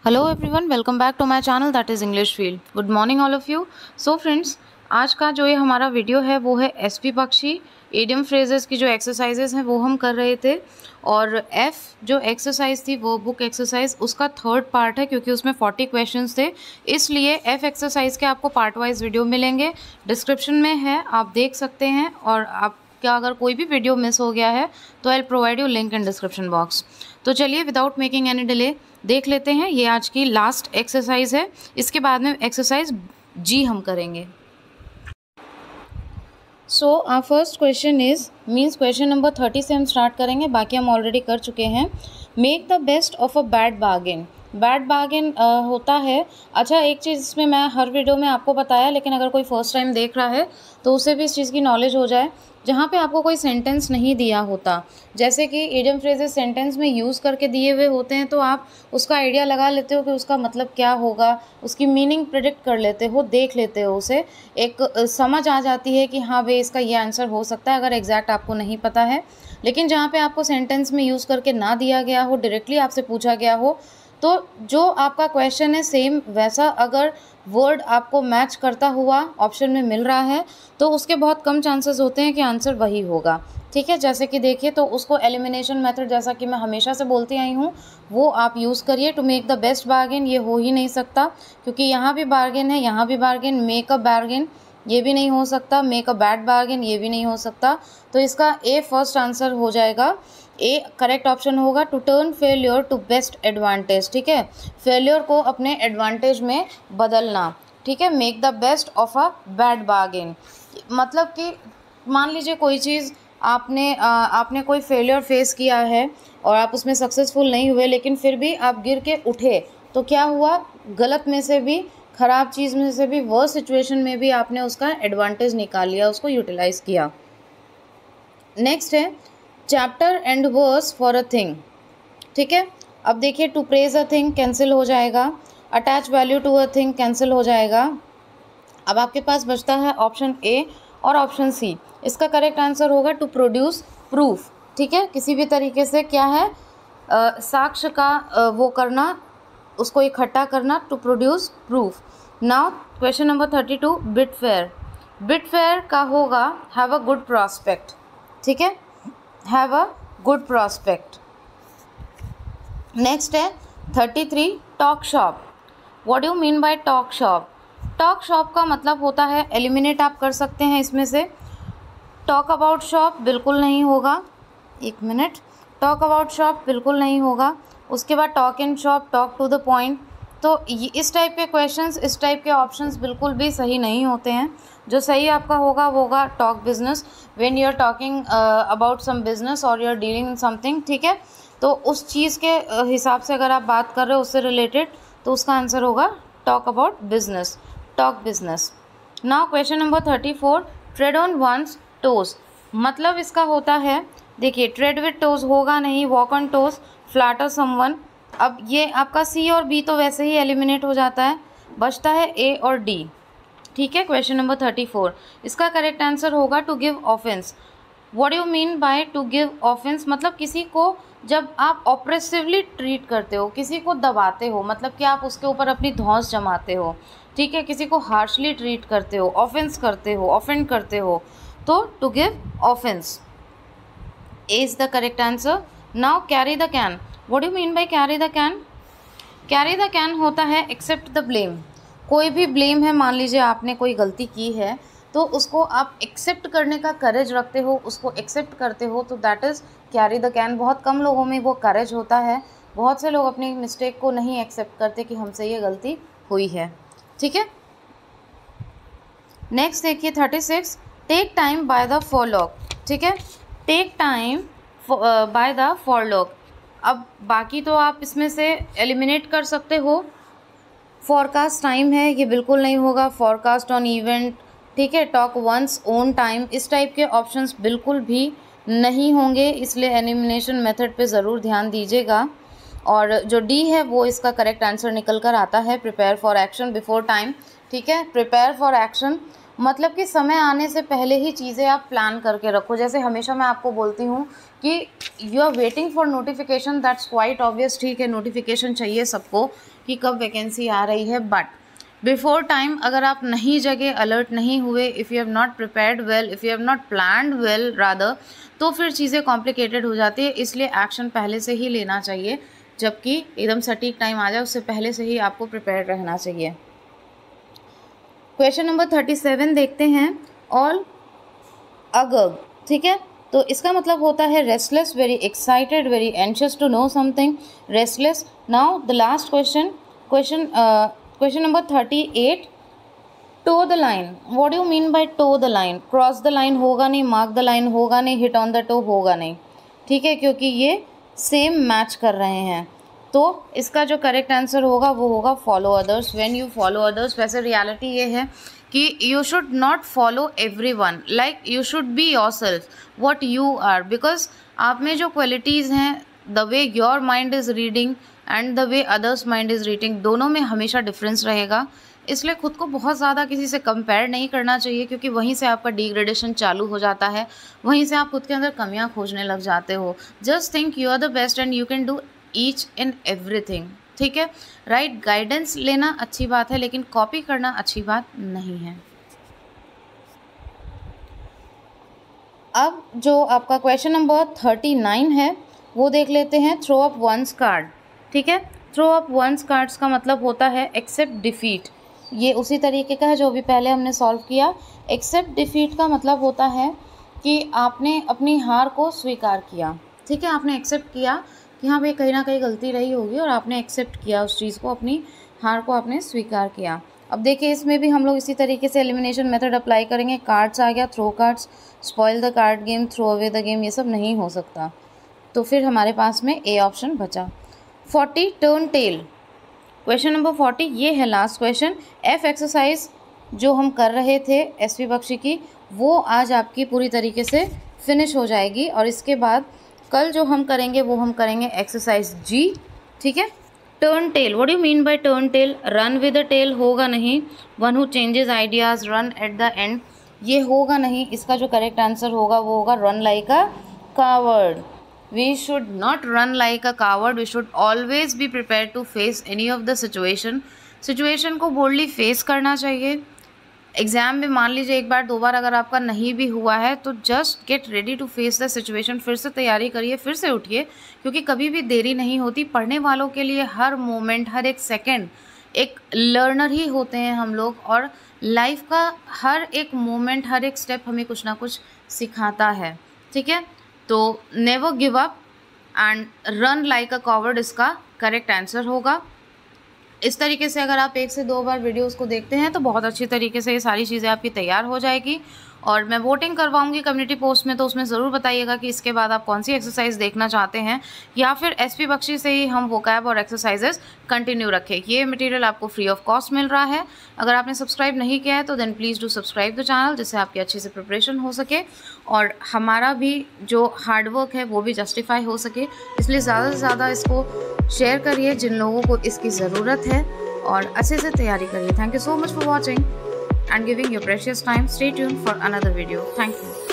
Hello everyone, welcome back to my channel that is English field. Good morning all of you. So friends, आज का जो ये हमारा video है वो है एसपी बख्शी इडियम फ्रेजेस की जो एक्सरसाइजेस हैं वो हम कर रहे थे। और एफ जो एक्सरसाइज थी वो बुक एक्सरसाइज उसका थर्ड पार्ट है, क्योंकि उसमें 40 क्वेश्चंस थे, इसलिए एफ एक्सरसाइज के आपको पार्ट वाइज वीडियो मिलेंगे। डिस्क्रिप्शन में है, आप देख सकते हैं। और आपका अगर कोई भी वीडियो मिस हो गया है तो I will provide you link in description box. तो चलिए विदाउट मेकिंग एनी डिले देख लेते हैं। ये आज की लास्ट एक्सरसाइज है, इसके बाद में एक्सरसाइज जी हम करेंगे। So our first question is means question number 30 से हम स्टार्ट करेंगे, बाकी हम ऑलरेडी कर चुके हैं। Make the best of a bad bargain. Bad bargain होता है। अच्छा, एक चीज़ इसमें मैं हर वीडियो में आपको बताया, लेकिन अगर कोई फर्स्ट टाइम देख रहा है तो उसे भी इस चीज़ की नॉलेज हो जाए। जहाँ पे आपको कोई सेंटेंस नहीं दिया होता, जैसे कि इडियम फ्रेजेस सेंटेंस में यूज़ करके दिए हुए होते हैं, तो आप उसका आइडिया लगा लेते हो कि उसका मतलब क्या होगा, उसकी मीनिंग प्रिडिक्ट कर लेते हो, देख लेते हो, उसे एक समझ आ जाती है कि हाँ भाई इसका ये आंसर हो सकता है, अगर एग्जैक्ट आपको नहीं पता है। लेकिन जहाँ पे आपको सेंटेंस में यूज़ करके ना दिया गया हो, डायरेक्टली आपसे पूछा गया हो, तो जो आपका क्वेश्चन है सेम वैसा अगर वर्ड आपको मैच करता हुआ ऑप्शन में मिल रहा है तो उसके बहुत कम चांसेस होते हैं कि आंसर वही होगा। ठीक है, जैसे कि देखिए, तो उसको एलिमिनेशन मेथड, जैसा कि मैं हमेशा से बोलती आई हूँ, वो आप यूज़ करिए। To make the best bargain ये हो ही नहीं सकता, क्योंकि यहाँ भी बार्गेन है, यहाँ भी बार्गेन। मेक अ बार्गेन ये भी नहीं हो सकता, मेक अ बैड बार्गेन ये भी नहीं हो सकता। तो इसका ए फर्स्ट आंसर हो जाएगा। ए करेक्ट ऑप्शन होगा। To turn failure to best advantage. ठीक है, फेलियर को अपने एडवांटेज में बदलना। ठीक है, make the best of a bad bargain मतलब कि मान लीजिए कोई चीज़ आपने कोई फेलियर फेस किया है और आप उसमें सक्सेसफुल नहीं हुए, लेकिन फिर भी आप गिर के उठे, तो क्या हुआ, गलत में से भी, ख़राब चीज़ में से भी, वर्स्ट सिचुएशन में भी आपने उसका एडवांटेज निकाल लिया, उसको यूटिलाइज किया। नेक्स्ट है chapter and verse for a thing. ठीक है, अब देखिए, to praise a thing cancel हो जाएगा, attach value to a thing cancel हो जाएगा। अब आपके पास बचता है ऑप्शन ए और ऑप्शन सी। इसका करेक्ट आंसर होगा टू प्रोड्यूस प्रूफ। ठीक है, किसी भी तरीके से क्या है, साक्ष्य का वो करना, उसको इकट्ठा करना, to produce proof. Now question number 32, bid fair. Bid fair का होगा हैव अ गुड प्रॉस्पेक्ट। ठीक है, have a good prospect. Next है 33, talk shop. What do mean by talk shop? Talk shop का मतलब होता है, एलिमिनेट आप कर सकते हैं इसमें से। टॉक अबाउट शॉप बिल्कुल नहीं होगा, एक मिनट, टॉक अबाउट शॉप बिल्कुल नहीं होगा। उसके बाद talk in shop, talk to the point. तो इस टाइप के क्वेश्चंस, इस टाइप के ऑप्शंस बिल्कुल भी सही नहीं होते हैं। जो सही आपका होगा वो होगा talk business, when you are talking about some business और you are dealing in something. ठीक है, तो उस चीज़ के हिसाब से अगर आप बात कर रहे हो उससे रिलेटेड, तो उसका आंसर होगा talk about business, talk business. Now question number 34, tread on one's toes. मतलब इसका होता है, देखिए, ट्रेड विथ टोज होगा नहीं, walk on toes, flatter someone. अब ये आपका सी और बी तो वैसे ही एलिमिनेट हो जाता है, बचता है ए और डी। ठीक है, क्वेश्चन नंबर 34, इसका करेक्ट आंसर होगा to give offence. What you mean by to give offence? मतलब किसी को जब आप ऑप्रेसिवली ट्रीट करते हो, किसी को दबाते हो, मतलब कि आप उसके ऊपर अपनी धौंस जमाते हो। ठीक है, किसी को हार्शली ट्रीट करते हो, ऑफेंस करते हो, ऑफेंड करते हो, तो to give offence is the correct answer. Now carry the can. What do you mean by carry the can? Carry the can होता है एक्सेप्ट द ब्लेम। कोई भी ब्लेम है, मान लीजिए आपने कोई गलती की है, तो उसको आप एक्सेप्ट करने का करेज रखते हो, उसको एक्सेप्ट करते हो, तो that is carry the can. बहुत कम लोगों में वो करेज होता है। बहुत से लोग अपनी मिस्टेक को नहीं एक्सेप्ट करते कि हमसे ये गलती हुई है। ठीक है, नेक्स्ट देखिए 36, टेक टाइम बाय द फॉरलॉग। ठीक है, टेक टाइम बाय द फॉरलॉग। अब बाकी तो आप इसमें से एलिमिनेट कर सकते हो। फॉरकास्ट टाइम है, ये बिल्कुल नहीं होगा। फॉरकास्ट ऑन इवेंट, ठीक है, टॉक वंस ओन टाइम, इस टाइप के ऑप्शंस बिल्कुल भी नहीं होंगे, इसलिए एलिमिनेशन मेथड पे ज़रूर ध्यान दीजिएगा। और जो डी है वो इसका करेक्ट आंसर निकल कर आता है, prepare for action before time. ठीक है, प्रिपेयर फॉर एक्शन मतलब कि समय आने से पहले ही चीज़ें आप प्लान करके रखो। जैसे हमेशा मैं आपको बोलती हूँ कि you are waiting for notification, that's quite obvious, ठीक है, नोटिफिकेशन चाहिए सबको कि कब वैकेंसी आ रही है, बट बिफोर टाइम अगर आप नहीं जगे, अलर्ट नहीं हुए, if you have not prepared well, if you have not planned well rather, तो फिर चीज़ें कॉम्प्लिकेटेड हो जाती है। इसलिए एक्शन पहले से ही लेना चाहिए, जबकि एकदम सटीक टाइम आ जाए उससे पहले से ही आपको प्रिपेयर्ड रहना चाहिए। क्वेश्चन नंबर 37 देखते हैं, ऑल अगब, ठीक है, तो इसका मतलब होता है restless, very excited, very anxious to know something, restless. Now the last question number 38, toe the line, what do you mean by toe the line? Cross the line होगा नहीं, मार्क द लाइन होगा नहीं, hit on the toe होगा नहीं, ठीक है, क्योंकि ये सेम मैच कर रहे हैं। तो इसका जो करेक्ट आंसर होगा वो होगा follow others, when you follow others. वैसे रियलिटी ये है कि you should not follow everyone, like you should be yourself what you are, because आप में जो क्वालिटीज़ हैं, the way your mind is reading and the way others mind is reading, दोनों में हमेशा डिफरेंस रहेगा। इसलिए खुद को बहुत ज़्यादा किसी से कंपेयर नहीं करना चाहिए, क्योंकि वहीं से आपका डिग्रेडेशन चालू हो जाता है, वहीं से आप खुद के अंदर कमियां खोजने लग जाते हो। Just think you are the best and you can do each and everything, ठीक है, राइट। गाइडेंस लेना अच्छी बात है, लेकिन कॉपी करना अच्छी बात नहीं है। अब जो आपका क्वेश्चन नंबर 39 है वो देख लेते हैं, थ्रो अप वंस कार्ड, ठीक है। थ्रो अप वंस कार्ड्स का मतलब होता है एक्सेप्ट डिफीट, ये उसी तरीके का है जो अभी पहले हमने सॉल्व किया। एक्सेप्ट डिफीट का मतलब होता है कि आपने अपनी हार को स्वीकार किया, ठीक है, आपने एक्सेप्ट किया कि हाँ भाई कहीं ना कहीं गलती रही होगी और आपने एक्सेप्ट किया उस चीज़ को, अपनी हार को आपने स्वीकार किया। अब देखिए इसमें भी हम लोग इसी तरीके से एलिमिनेशन मेथड अप्लाई करेंगे। कार्ड्स आ गया, throw cards, spoil the card game, throw away the game, ये सब नहीं हो सकता, तो फिर हमारे पास में ए ऑप्शन बचा। 40 टर्न टेल, क्वेश्चन नंबर 40 ये है लास्ट क्वेश्चन। एफ एक्सरसाइज जो हम कर रहे थे एसपी बख्शी की, वो आज आपकी पूरी तरीके से फिनिश हो जाएगी, और इसके बाद कल जो हम करेंगे वो हम करेंगे एक्सरसाइज जी, ठीक है। Turn tail, what do you mean by turn tail? Run with the tail होगा नहीं, one who changes ideas run at the end, ये होगा नहीं। इसका जो करेक्ट आंसर होगा वो होगा run like a coward. We should not run like a coward. We should always be prepared to face any of the situation को boldly face करना चाहिए। एग्ज़ाम में मान लीजिए एक बार दो बार अगर आपका नहीं भी हुआ है तो just get ready to face the situation, फिर से तैयारी करिए, फिर से उठिए, क्योंकि कभी भी देरी नहीं होती। पढ़ने वालों के लिए हर मोमेंट, हर एक सेकेंड एक लर्नर ही होते हैं हम लोग, और लाइफ का हर एक मोमेंट, हर एक स्टेप हमें कुछ ना कुछ सिखाता है, ठीक है। तो never give up and run like a coward इसका करेक्ट आंसर होगा। इस तरीके से अगर आप 1 से 2 बार वीडियोस को देखते हैं तो बहुत अच्छी तरीके से ये सारी चीज़ें आपकी तैयार हो जाएगी। और मैं वोटिंग करवाऊंगी कम्युनिटी पोस्ट में, तो उसमें ज़रूर बताइएगा कि इसके बाद आप कौन सी एक्सरसाइज देखना चाहते हैं, या फिर एसपी बख्शी से ही हम वोकैब और एक्सरसाइजेस कंटिन्यू रखें। ये मटेरियल आपको फ्री ऑफ कॉस्ट मिल रहा है। अगर आपने सब्सक्राइब नहीं किया है तो then please do subscribe the channel, जिससे आपकी अच्छे से प्रिपरेशन हो सके और हमारा भी जो हार्डवर्क है वो भी जस्टिफाई हो सके। इसलिए ज़्यादा से ज़्यादा इसको शेयर करिए जिन लोगों को इसकी ज़रूरत है, और अच्छे से तैयारी करिए। Thank you so much for watching and giving your precious time. Stay tuned for another video. Thank you.